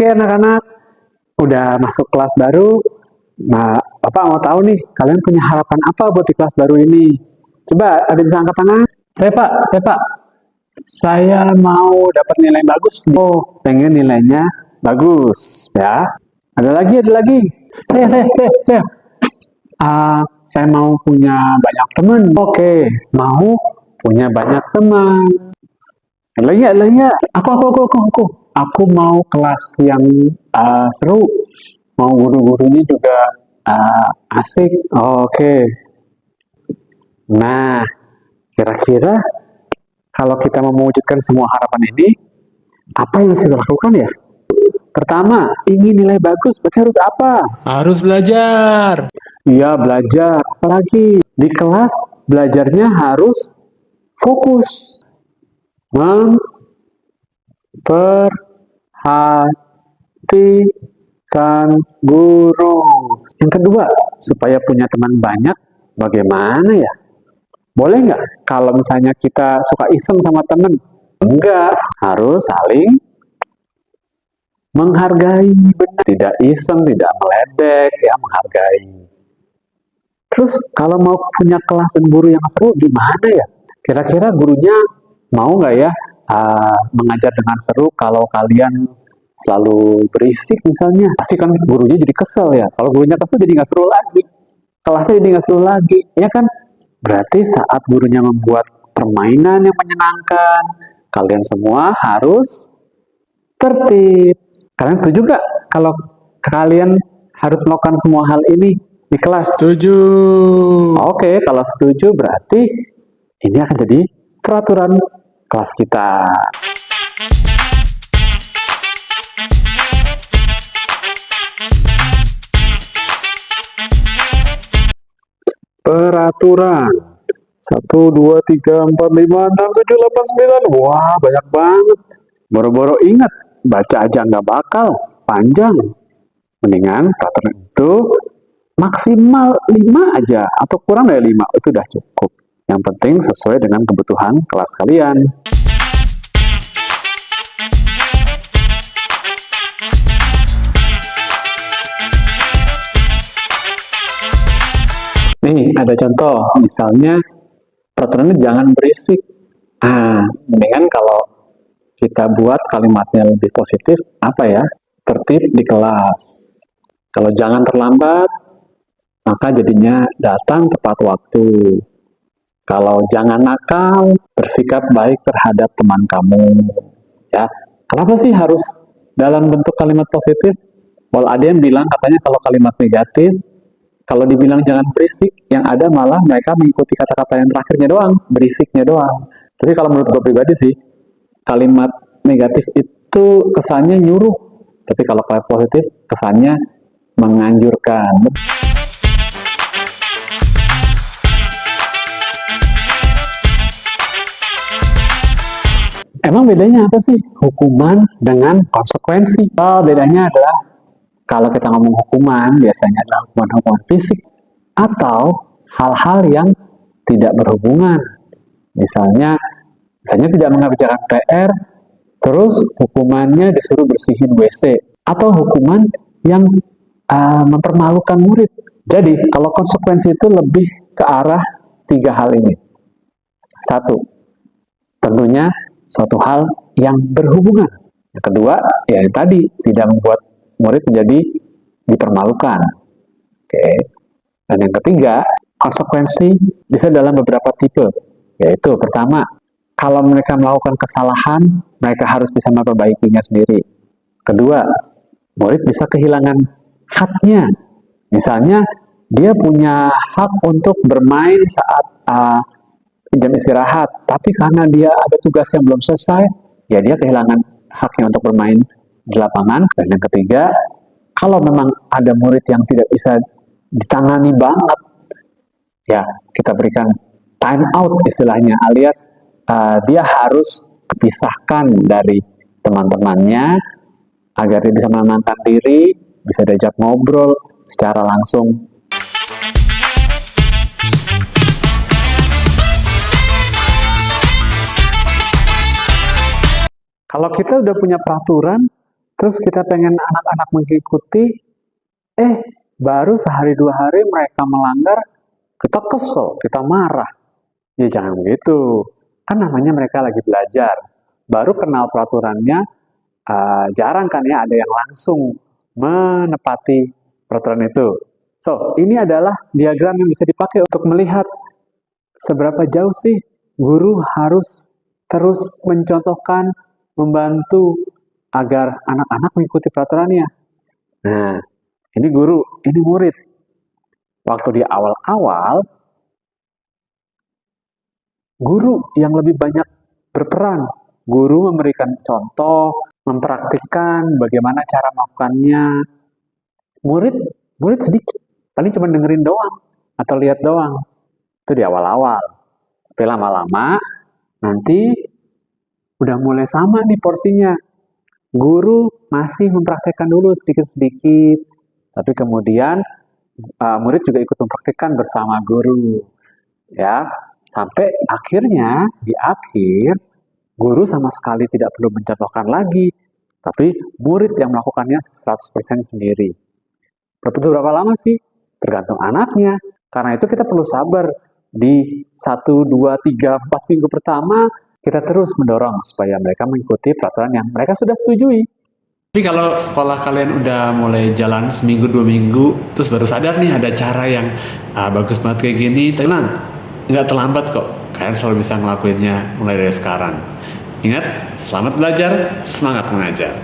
Oke anak-anak, udah masuk kelas baru. Nah, Bapak mau tahu nih, kalian punya harapan apa buat di kelas baru ini? Coba, ada bisa angkat tangan? Saya Pak. Saya mau dapat nilai bagus. Oh, pengen nilainya bagus, ya. Ada lagi. Saya. Saya mau punya banyak teman. Oke, mau punya banyak teman. Ada lagi. Aku mau kelas yang seru. Mau guru-gurunya juga asik. Oke. Nah, kira-kira kalau kita mau mewujudkan semua harapan ini, apa yang saya lakukan ya? Pertama, ingin nilai bagus, berarti harus apa? Harus belajar. Iya, belajar. Apalagi di kelas, belajarnya harus fokus. Memperhatikan guru. Yang kedua, supaya punya teman banyak, bagaimana ya? Boleh nggak kalau misalnya kita suka iseng sama teman? Enggak, harus saling menghargai, benar. Tidak iseng, tidak meledek, ya menghargai. Terus kalau mau punya kelas dan guru yang seru, gimana ya? Kira-kira gurunya mau nggak ya mengajar dengan seru kalau kalian selalu berisik misalnya? Pasti kan gurunya jadi kesel ya. Kalau gurunya kesel jadi nggak seru lagi. Kelasnya jadi nggak seru lagi, ya kan? Berarti saat gurunya membuat permainan yang menyenangkan, kalian semua harus tertib. Kalian setuju nggak kalau kalian harus melakukan semua hal ini di kelas? Setuju. Oke, kalau setuju berarti ini akan jadi peraturan kelas kita. Peraturan 1, 2, 3, 4, 5, 6, 7, 8, 9. Wah, banyak banget. Boro-boro ingat, baca aja nggak bakal panjang. Mendingan peraturan itu maksimal 5 aja atau kurang dari 5, itu udah cukup. Yang penting sesuai dengan kebutuhan kelas kalian. Nih, ada contoh. Misalnya, peraturannya jangan berisik. Mendingan kalau kita buat kalimatnya lebih positif, apa ya? Tertib di kelas. Kalau jangan terlambat, maka jadinya datang tepat waktu. Kalau jangan nakal, bersikap baik terhadap teman kamu. Ya, kenapa sih harus dalam bentuk kalimat positif? Kalau ada yang bilang katanya kalau kalimat negatif, kalau dibilang jangan berisik, yang ada malah mereka mengikuti kata-kata yang terakhirnya doang, berisiknya doang. Tapi kalau menurut gue pribadi sih, kalimat negatif itu kesannya nyuruh. Tapi kalau kalimat positif, kesannya menganjurkan. Emang bedanya apa sih hukuman dengan konsekuensi? Bedanya adalah kalau kita ngomong hukuman, biasanya adalah hukuman fisik atau hal-hal yang tidak berhubungan. Misalnya tidak mengerjakan PR, terus hukumannya disuruh bersihin WC, atau hukuman yang mempermalukan murid. Jadi, kalau konsekuensi itu lebih ke arah 3 hal ini. 1, tentunya suatu hal yang berhubungan. Yang kedua, ya yang tadi, tidak membuat murid menjadi dipermalukan. Oke. Dan yang ketiga, konsekuensi bisa dalam beberapa tipe. Yaitu, pertama, kalau mereka melakukan kesalahan, mereka harus bisa memperbaikinya sendiri. Kedua, murid bisa kehilangan haknya. Misalnya, dia punya hak untuk bermain saat jam istirahat, tapi karena dia ada tugas yang belum selesai, ya dia kehilangan haknya untuk bermain di lapangan. Dan yang ketiga, kalau memang ada murid yang tidak bisa ditangani banget, ya kita berikan time out istilahnya, alias dia harus dipisahkan dari teman-temannya agar dia bisa menenangkan diri, bisa diajak ngobrol secara langsung. Kalau kita udah punya peraturan, Terus kita pengen anak-anak mengikuti, baru sehari 2 hari mereka melanggar, kita kesel, kita marah. Ya jangan begitu. Kan namanya mereka lagi belajar. Baru kenal peraturannya, jarang kan ya ada yang langsung menepati peraturan itu. So, ini adalah diagram yang bisa dipakai untuk melihat seberapa jauh sih guru harus terus mencontohkan, membantu agar anak-anak mengikuti peraturannya. Nah, ini guru, ini murid. Waktu di awal-awal, guru yang lebih banyak berperan. Guru memberikan contoh, mempraktikkan bagaimana cara melakukannya. Murid sedikit, paling cuma dengerin doang atau lihat doang. Itu di awal-awal. Tapi lama-lama nanti udah mulai sama nih porsinya. Guru masih mempraktikkan dulu sedikit-sedikit, tapi kemudian murid juga ikut mempraktikkan bersama guru. Ya, sampai akhirnya di akhir guru sama sekali tidak perlu mencontohkan lagi, tapi murid yang melakukannya 100% sendiri. Butuh berapa lama sih? Tergantung anaknya. Karena itu kita perlu sabar. Di 1, 2, 3, 4 minggu pertama, kita terus mendorong supaya mereka mengikuti peraturan yang mereka sudah setujui. Tapi kalau sekolah kalian udah mulai jalan seminggu 2 minggu, terus baru sadar nih ada cara yang bagus banget kayak gini, tenang, nggak terlambat kok. Kalian selalu bisa ngelakuinnya mulai dari sekarang. Ingat, selamat belajar, semangat mengajar.